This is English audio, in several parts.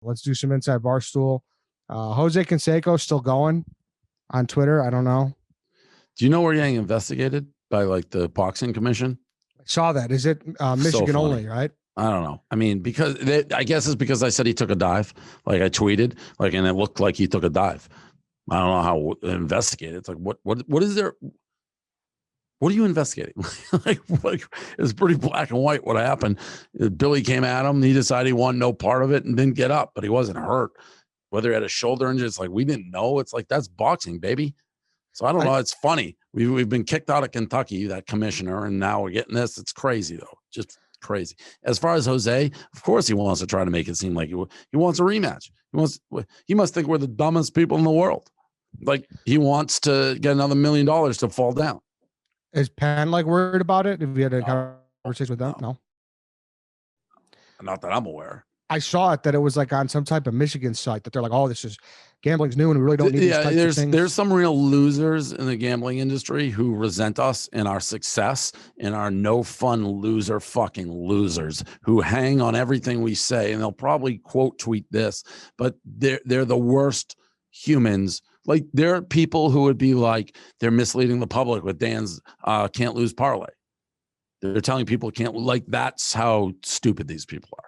Let's do some Inside Barstool. Jose Canseco still going on Twitter. I don't know. Do you know where you're getting investigated by like the boxing commission? I saw that. Is it Michigan only, right? I don't know. I mean, because I guess it's because I said he took a dive. Like I tweeted, like, and it looked like he took a dive. I don't know how to investigate it. It's like, what is there? What are you investigating? like, it's pretty black and white what happened. Billy came at him. He decided he wanted no part of it and didn't get up, but he wasn't hurt. Whether he had a shoulder injury, it's like, we didn't know. It's like, that's boxing, baby. So I don't know. It's funny. We've been kicked out of Kentucky, that commissioner, and now we're getting this. It's crazy, though. Just crazy. As far as Jose, of course he wants to try to make it seem like he wants a rematch. He must think we're the dumbest people in the world. Like, he wants to get another $1 million to fall down. Is Penn like worried about it? If you had a conversation with them? No. Not that I'm aware. I saw it that it was like on some type of Michigan site that they're like, oh, this is gambling's new and we really don't need these types of things. There's some real losers in the gambling industry who resent us and our success and our no fun loser fucking losers who hang on everything we say, and they'll probably quote tweet this, but they're the worst humans. Like, there are people who would be like, they're misleading the public with Dan's can't lose parlay. They're telling people can't, like, that's how stupid these people are.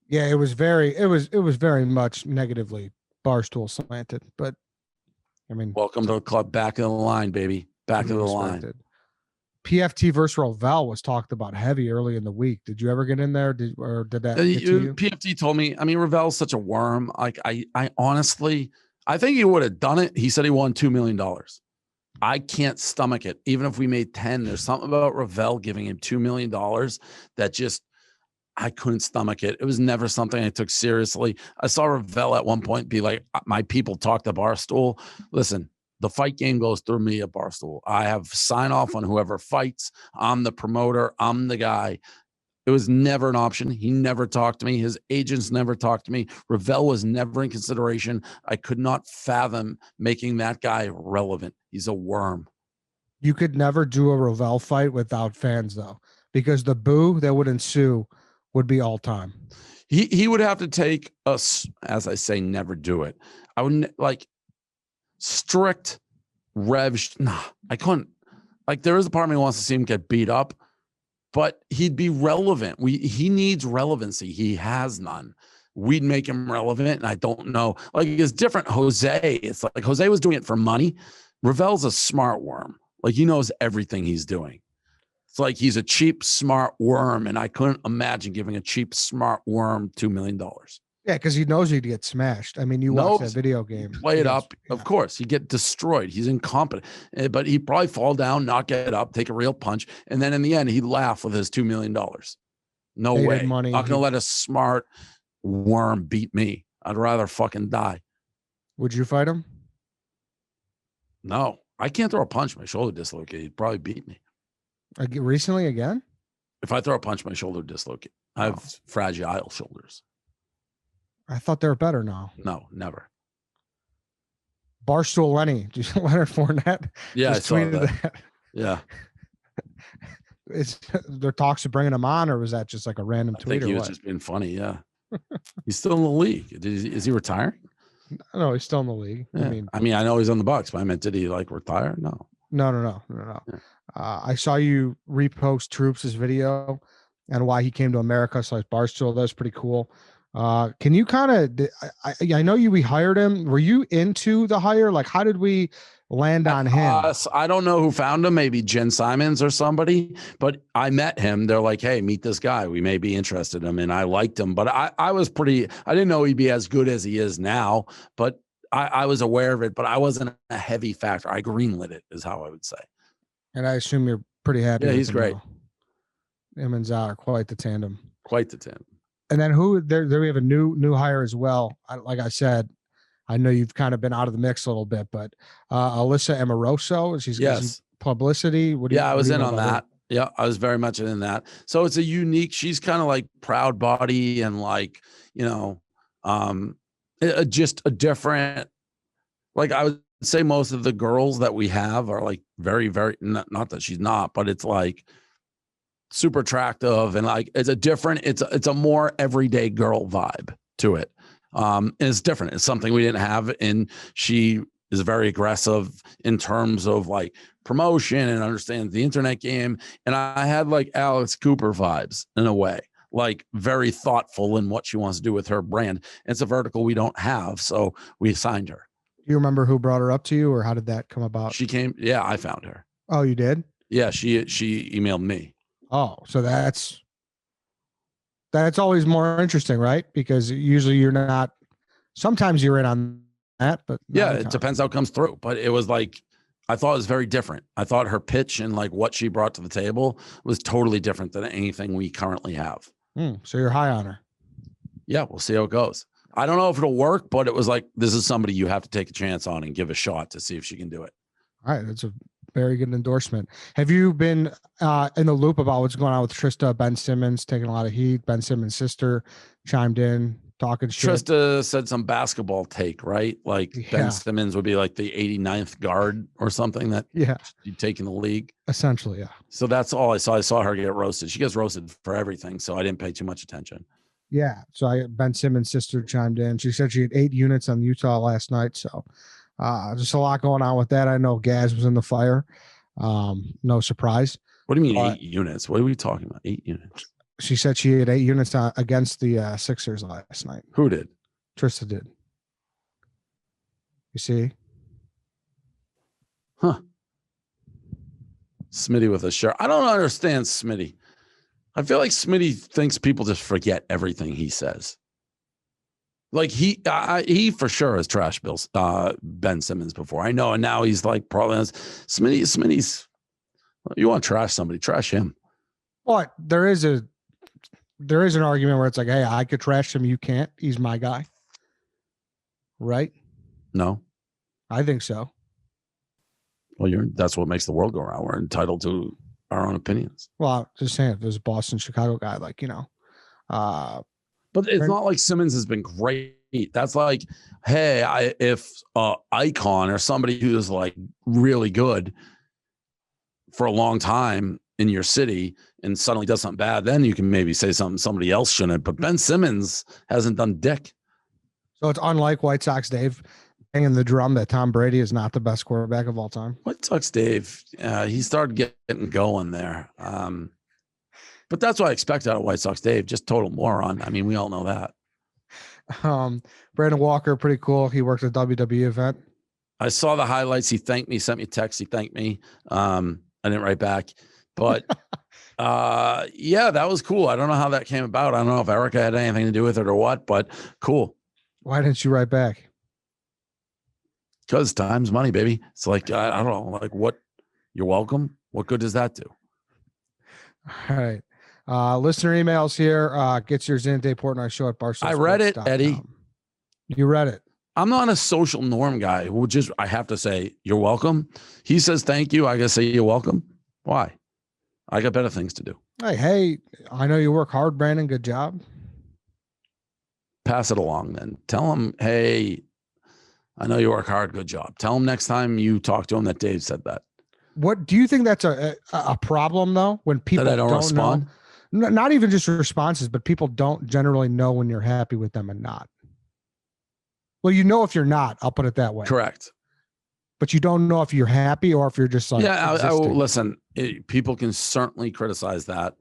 Yeah, it was very much negatively Barstool slanted, but I mean, welcome to the club. Back of the line, baby. Back of the line. PFT versus Rovell was talked about heavy early in the week. Did you ever get in there? Did that get to you? PFT told me, I mean, Rovell's such a worm. Like, I honestly, I think he would have done it. He said he won $2 million. I can't stomach it. Even if we made 10, there's something about Rovell giving him $2 million that just, I couldn't stomach it. It was never something I took seriously. I saw Rovell at one point be like, my people talk to Barstool. Listen, the fight game goes through me at Barstool. I have sign off on whoever fights. I'm the promoter. I'm the guy. It was never an option. He never talked to me. His agents never talked to me. Rovell was never in consideration. I could not fathom making that guy relevant. He's a worm. You could never do a Rovell fight without fans, though, because the boo that would ensue would be all time. He would have to take us, as I say, never do it. I wouldn't like strict rev. Nah, I couldn't. Like, there is a part of me who wants to see him get beat up, but he'd be relevant. He needs relevancy. He has none. We'd make him relevant, and I don't know. Like, it's different. Jose, it's like Jose was doing it for money. Rovell's a smart worm. Like, he knows everything he's doing. It's like he's a cheap, smart worm, and I couldn't imagine giving a cheap, smart worm $2 million. Yeah, because he knows he'd get smashed. I mean, you watch that video game. Play it up. Yeah. Of course, he'd get destroyed. He's incompetent. But he'd probably fall down, not get up, take a real punch, and then in the end, he'd laugh with his $2 million. No way. Money. Not going to let a smart worm beat me. I'd rather fucking die. Would you fight him? No. I can't throw a punch. My shoulder dislocated. He'd probably beat me. Recently again? If I throw a punch, my shoulder dislocated. I have fragile shoulders. I thought they were better now. No, never. Barstool Lenny, Leonard Fournette. Yeah, I saw that. Yeah. Is there talks of bringing him on, or was that just like a random tweet? I think he was just being funny. Yeah. He's still in the league. Is he retiring? No, he's still in the league. Yeah. I mean, I know he's on the Bucks, but I meant, did he like retire? No. No. Yeah. I saw you repost Troopz' video and why he came to America. So Barstool, that was pretty cool. Can you kind of, I know we hired him. Were you into the hire? Like, how did we land on him? I don't know who found him, maybe Jen Simons or somebody, but I met him. They're like, hey, meet this guy. We may be interested in him. And I liked him, but I didn't know he'd be as good as he is now, but I was aware of it, but I wasn't a heavy factor. I greenlit it is how I would say. And I assume you're pretty happy. Yeah, he's great. Him and Zah are quite the tandem. Quite the tandem. And then there we have a new hire as well. Like I said, I know you've kind of been out of the mix a little bit, but Alyssa Amoroso, she's Publyssity. I was in on that. Yeah, I was very much in that. So it's a unique, she's kind of like proud body and like, just a different, like I would say most of the girls that we have are like very, very, not that she's not, but it's like super attractive and like it's a different, it's a more everyday girl vibe. to it. It's different. It's something we didn't have. And she is very aggressive in terms of like promotion and understands the internet game. And I had like Alex Cooper vibes in a way, like very thoughtful in what she wants to do with her brand. It's a vertical we don't have. So we signed her. Do you remember who brought her up to you, or how did that come about? She came. Yeah, I found her. Oh, you did? Yeah, she emailed me. Oh, so that's always more interesting, right? Because usually you're not, sometimes you're in on that, but yeah, it depends how it comes through. But it was like, I thought it was very different. I thought her pitch and like what she brought to the table was totally different than anything we currently have. So you're high on her. Yeah, we'll see how it goes. I don't know if it'll work, but it was like, this is somebody you have to take a chance on and give a shot to see if she can do it. All right. That's a very good endorsement. Have you been in the loop about what's going on with Trysta? Ben Simmons taking a lot of heat. Ben Simmons' sister chimed in, talking shit. Trysta said some basketball take, right? Like Ben Simmons would be like the 89th guard or something that you'd take in the league. Essentially, yeah. So that's all I saw. I saw her get roasted. She gets roasted for everything, so I didn't pay too much attention. Yeah. So Ben Simmons' sister chimed in. She said she had 8 units on Utah last night. So just a lot going on with that. I know Gaz was in the fire. No surprise. What do you mean 8 units? What are we talking about? 8 units. She said she had 8 units against the Sixers last night. Who did? Trysta did. You see? Huh. Smitty with a shirt. I don't understand Smitty. I feel like Smitty thinks people just forget everything he says. Like he for sure has trashed Ben Simmons before. I know, and now he's like probably Smitty's. You want to trash somebody, trash him. But there is an argument where it's like, hey, I could trash him, you can't. He's my guy, right? No, I think so. Well, that's what makes the world go around. We're entitled to our own opinions. Well, just saying, if there's a Boston, Chicago guy, like, but it's not like Simmons has been great. That's like, hey, if Icon or somebody who's like really good for a long time in your city and suddenly does something bad, then you can maybe say something somebody else shouldn't. But Ben Simmons hasn't done dick. So it's unlike White Sox Dave banging the drum that Tom Brady is not the best quarterback of all time. White Sox Dave, he started getting going there. But that's what I expect out of White Sox Dave, just total moron. I mean, we all know that. Brandon Walker, pretty cool. He worked at a WWE event. I saw the highlights. He thanked me, sent me a text. He thanked me. I didn't write back, but yeah, that was cool. I don't know how that came about. I don't know if Erica had anything to do with it or what, but cool. Why didn't you write back? Because time's money, baby. It's like, I don't know, like what, you're welcome. What good does that do? All right. Listener emails here. Gets yours in. Dave Portnoy Show at Barstool. I read it, Eddie. You read it. I'm not a social norm guy who just, I have to say, you're welcome. He says, thank you. I gotta say, you're welcome. Why? I got better things to do. Hey, I know you work hard, Brandon. Good job. Pass it along then. Tell him, hey, I know you work hard. Good job. Tell him next time you talk to him that Dave said that. What do you think that's a problem though? When people that I don't respond? Know, not even just responses, but people don't generally know when you're happy with them and not. Well, you know if you're not, I'll put it that way. Correct. But you don't know if you're happy or if you're just like, yeah, I listen, people can certainly criticize that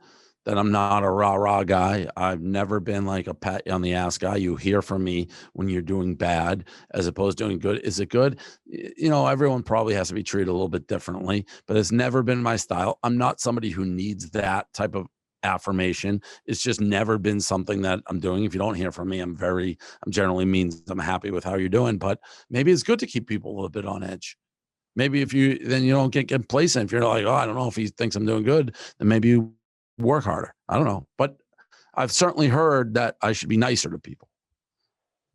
I'm not a rah-rah guy. I've never been like a pat on the ass guy. You hear from me when you're doing bad as opposed to doing good. Is it good? You know, everyone probably has to be treated a little bit differently, but it's never been my style. I'm not somebody who needs that type of affirmation. It's just never been something that I'm doing. If you don't hear from me, I'm generally means I'm happy with how you're doing, but maybe it's good to keep people a little bit on edge. Maybe then you don't get complacent. If you're like, oh, I don't know if he thinks I'm doing good, then maybe you work harder. I don't know, but I've certainly heard that I should be nicer to people.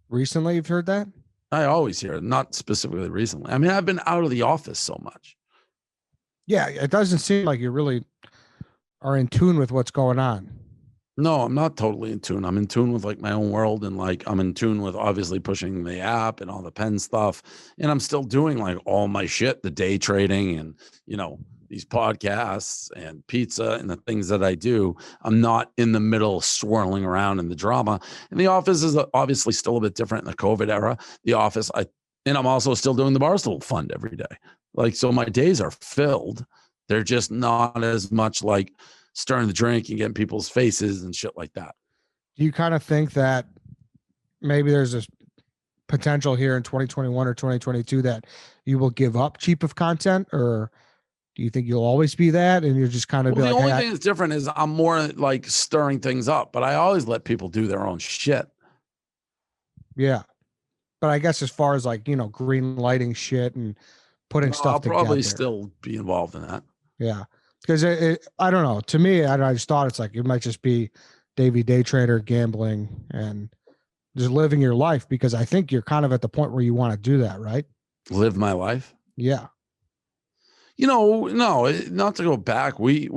Recently, you've heard that? I always hear it, not specifically recently. I mean, I've been out of the office so much. Yeah, it doesn't seem like you really are in tune with what's going on. No, I'm not totally in tune. I'm in tune with like my own world, and like I'm in tune with obviously pushing the app and all the pen stuff. And I'm still doing like all my shit, the day trading and, you know, these podcasts and pizza and the things that I do, I'm not in the middle swirling around in the drama. And the office is obviously still a bit different in the COVID era. The office, and I'm also still doing the Barstool Fund every day. Like, so my days are filled. They're just not as much like stirring the drink and getting people's faces and shit like that. Do you kind of think that maybe there's this potential here in 2021 or 2022 that you will give up cheap of content, or do you think you'll always be that and you're just kind of the like, only thing that's different is I'm more like stirring things up, but I always let people do their own shit. Yeah. But I guess as far as like, green lighting shit and putting stuff together, I'll probably still be involved in that. Yeah. Because I don't know. To me, I just thought it's like it might just be Davey day trader gambling and just living your life, because I think you're kind of at the point where you want to do that, right? Live my life. Yeah. No, not to go back. We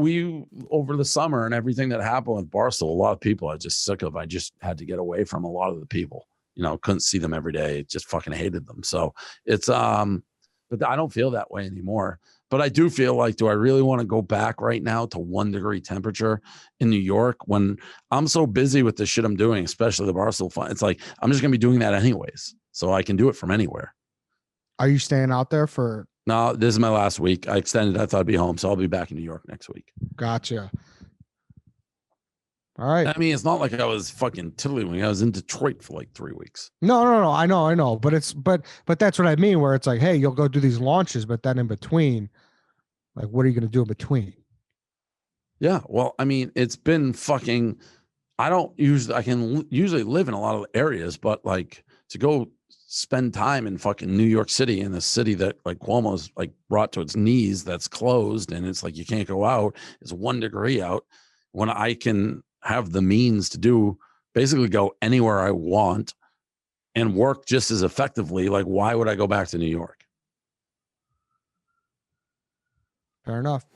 over the summer and everything that happened with Barstool, a lot of people I just sick of. I just had to get away from a lot of the people. Couldn't see them every day. Just fucking hated them. So it's but I don't feel that way anymore. But I do feel like, do I really want to go back right now to 1 degree temperature in New York when I'm so busy with the shit I'm doing, especially the Barstool Fund? It's like, I'm just going to be doing that anyways. So I can do it from anywhere. Are you staying out there for? No, this is my last week. I extended. I thought I'd be home. So I'll be back in New York next week. Gotcha. All right. I mean, it's not like I was fucking tiddlywink. I was in Detroit for like 3 weeks. No. I know. But that's what I mean, where it's like, hey, you'll go do these launches, but then in between, like, what are you going to do in between? Yeah. Well, I mean, it's been fucking, I can usually live in a lot of areas, but like to go spend time in fucking New York City, in a city that like Cuomo's like brought to its knees, that's closed. And it's like, you can't go out. It's 1 degree out, when I can have the means to basically go anywhere I want and work just as effectively. Like, why would I go back to New York? Fair enough.